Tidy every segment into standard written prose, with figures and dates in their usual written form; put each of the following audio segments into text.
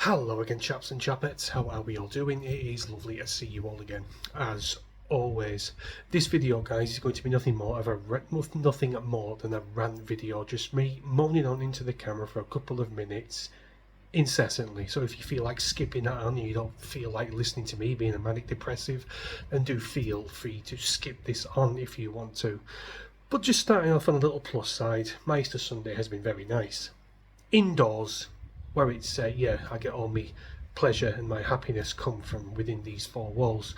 Hello again, chaps and chapettes. How are we all doing? It is lovely to see you all again, as always. This video, guys, is going to be nothing more than a rant video. Just me moaning on into the camera for a couple of minutes, incessantly. So if you feel like skipping that on, you don't feel like listening to me being a manic depressive, then do feel free to skip this on if you want to. But just starting off on a little plus side, my Easter Sunday has been very nice. Indoors, where it's I get all my pleasure and my happiness come from within these four walls.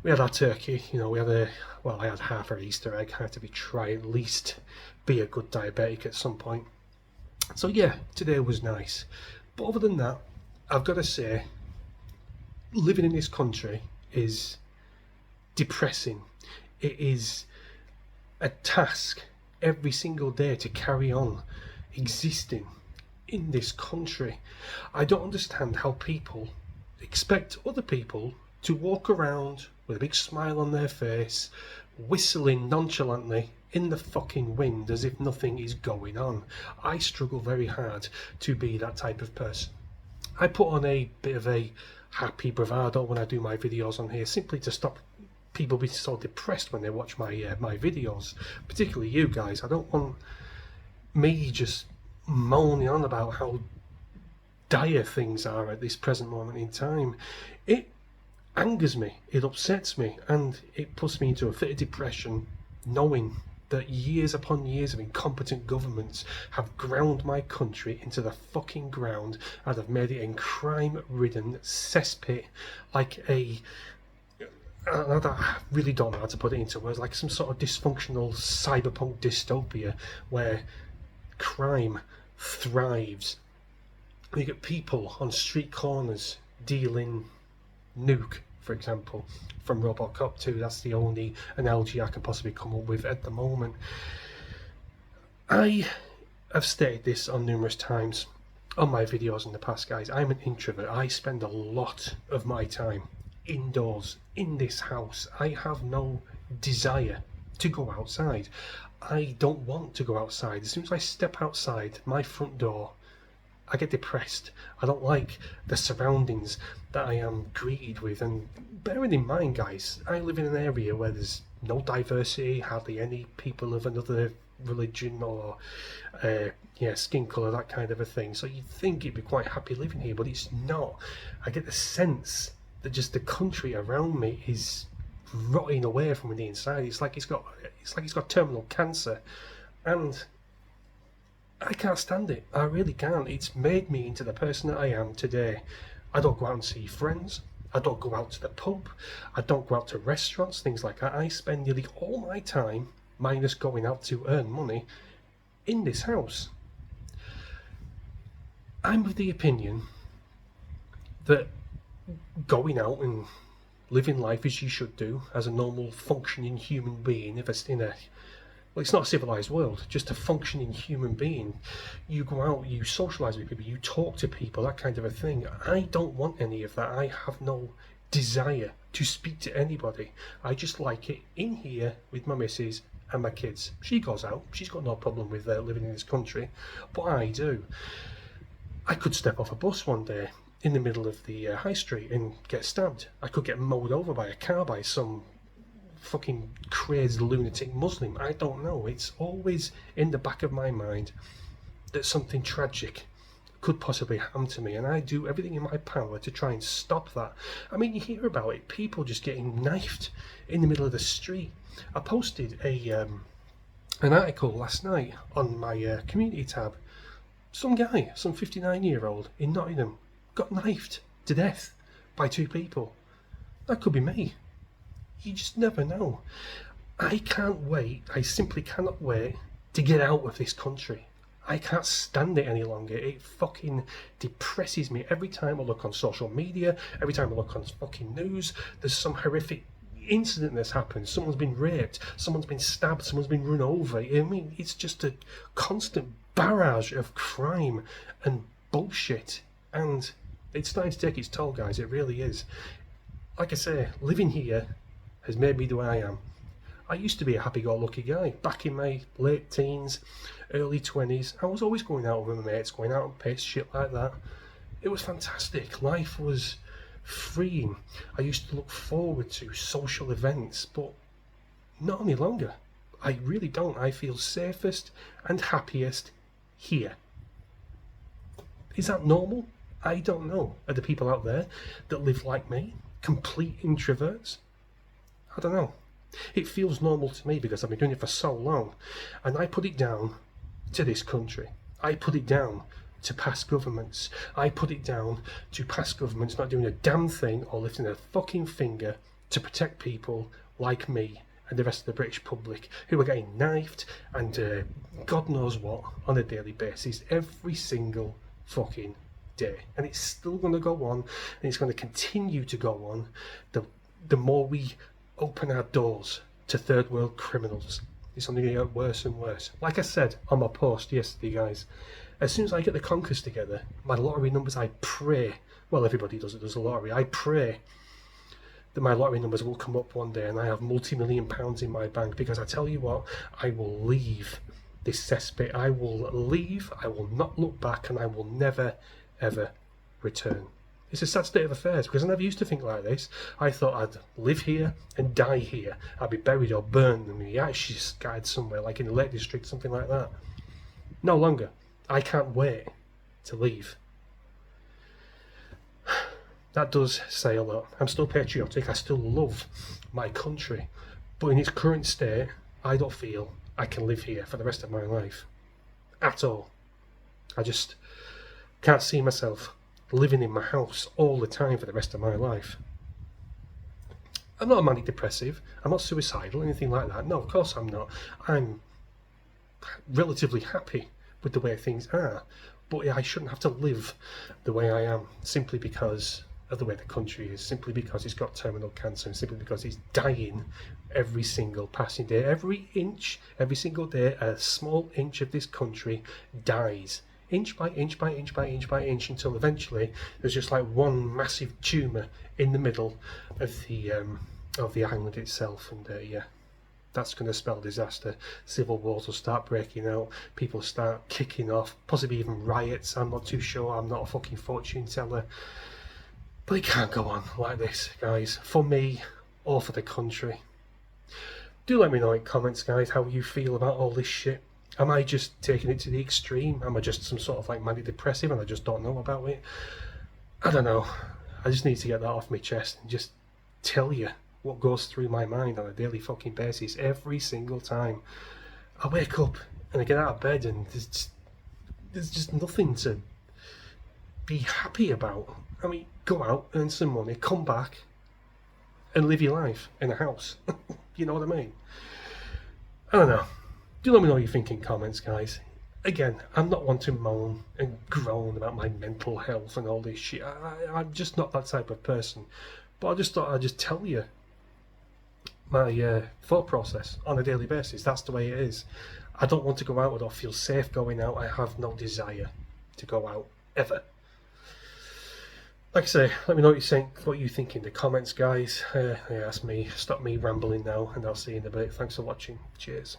We had our turkey, I had half an Easter egg. I had to try at least be a good diabetic at some point. So yeah, today was nice. But other than that, I've got to say, living in this country is depressing. It is a task every single day to carry on existing in this country. I don't understand how people expect other people to walk around with a big smile on their face, whistling nonchalantly in the fucking wind as if nothing is going on. I struggle very hard to be that type of person. I put on a bit of a happy bravado when I do my videos on here, simply to stop people being so depressed when they watch my videos, particularly you guys. I don't want me just moaning on about how dire things are at this present moment in time. It angers me, it upsets me, and it puts me into a fit of depression, knowing that years upon years of incompetent governments have ground my country into the fucking ground and have made it a crime-ridden cesspit, like I really don't know how to put it into words, like some sort of dysfunctional cyberpunk dystopia where crime thrives. You get people on street corners dealing nuke, for example, from Robocop 2. That's the only analogy I can possibly come up with at the moment. I have stated this on numerous times on my videos in the past, guys. I'm an introvert. I spend a lot of my time indoors in this house. I have no desire to go outside. I don't want to go outside. As soon as I step outside my front door, I get depressed. I don't like the surroundings that I am greeted with. And bearing in mind, guys, I live in an area where there's no diversity, hardly any people of another religion or skin colour, that kind of a thing. So you'd think you'd be quite happy living here, but it's not. I get the sense that just the country around me is rotting away from the inside. It's like it's got terminal cancer, and I can't stand it. I really can't. It's made me into the person that I am today. I don't go out and see friends. I don't go out to the pub. I don't go out to restaurants, things like that. I spend nearly all my time, minus going out to earn money, in this house. I'm of the opinion that going out and living life as you should do as a normal functioning human being, if it's it's not a civilized world, just a functioning human being. You go out, you socialise with people, you talk to people, that kind of a thing. I don't want any of that. I have no desire to speak to anybody. I just like it in here with my missus and my kids. She goes out, she's got no problem with living in this country, but I do. I could step off a bus one day in the middle of the high street and get stabbed. I could get mowed over by a car by some fucking crazed lunatic Muslim. I don't know. It's always in the back of my mind that something tragic could possibly happen to me, and I do everything in my power to try and stop that. I mean, you hear about it, people just getting knifed in the middle of the street. I posted an article last night on my community tab. Some guy, some 59-year-old in Nottingham, got knifed to death by two people. That could be me. You just never know. I can't wait. I simply cannot wait to get out of this country. I can't stand it any longer. It fucking depresses me every time I look on social media, every time I look on fucking news. There's some horrific incident that's happened. Someone's been raped, someone's been stabbed, someone's been run over. I mean, it's just a constant barrage of crime and bullshit, and it's starting to take its toll, guys. It really is. Like I say, living here has made me the way I am. I used to be a happy-go-lucky guy. Back in my late teens, early 20s, I was always going out with my mates, going out on piss, shit like that. It was fantastic. Life was freeing. I used to look forward to social events, but not any longer. I really don't. I feel safest and happiest here. Is that normal? I don't know. Are there people out there that live like me? Complete introverts? I don't know. It feels normal to me because I've been doing it for so long. And I put it down to this country. I put it down to past governments. I put it down to past governments not doing a damn thing or lifting a fucking finger to protect people like me and the rest of the British public who are getting knifed and God knows what on a daily basis every single fucking day. And it's still going to go on, and it's going to continue to go on the more we open our doors to third world criminals. It's only going to get worse and worse. Like I said on my post yesterday, guys, as soon as I get the conkers together, my lottery numbers, I pray, well, everybody does a lottery, I pray that my lottery numbers will come up one day and I have multi-million pounds in my bank, because I tell you what, I will leave this cesspit. I will leave, I will not look back, and I will never, ever return. It's a sad state of affairs, because I never used to think like this. I thought I'd live here and die here. I'd be buried or burned and my ashes scattered somewhere, like in the Lake District, something like that. No longer. I can't wait to leave. That does say a lot. I'm still patriotic. I still love my country. But in its current state, I don't feel I can live here for the rest of my life. At all. I just can't see myself living in my house all the time for the rest of my life. I'm not a manic depressive. I'm not suicidal, anything like that. No, of course I'm not. I'm relatively happy with the way things are. But I shouldn't have to live the way I am simply because of the way the country is, simply because it's got terminal cancer, and simply because it's dying every single passing day. Every inch, every single day, a small inch of this country dies. Inch by inch by inch by inch by inch, until eventually there's just like one massive tumour in the middle of the island itself, and yeah, that's going to spell disaster. Civil wars will start breaking out, people start kicking off, possibly even riots. I'm not too sure, I'm not a fucking fortune teller, but it can't go on like this, guys, for me or for the country. Do let me know in comments, guys, how you feel about all this shit. Am I just taking it to the extreme? Am I just some sort of like manic depressive and I just don't know about it? I don't know. I just need to get that off my chest and just tell you what goes through my mind on a daily fucking basis every single time I wake up and I get out of bed, and there's just nothing to be happy about. I mean, go out, earn some money, come back and live your life in a house. You know what I mean? I don't know. Do let me know what you think in comments, guys. Again, I'm not one to moan and groan about my mental health and all this shit. I'm just not that type of person. But I just thought I'd just tell you my thought process on a daily basis. That's the way it is. I don't want to go out. I don't feel safe going out. I have no desire to go out, ever. Like I say, let me know what you think in the comments, guys. That's me. Stop me rambling now, and I'll see you in a bit. Thanks for watching. Cheers.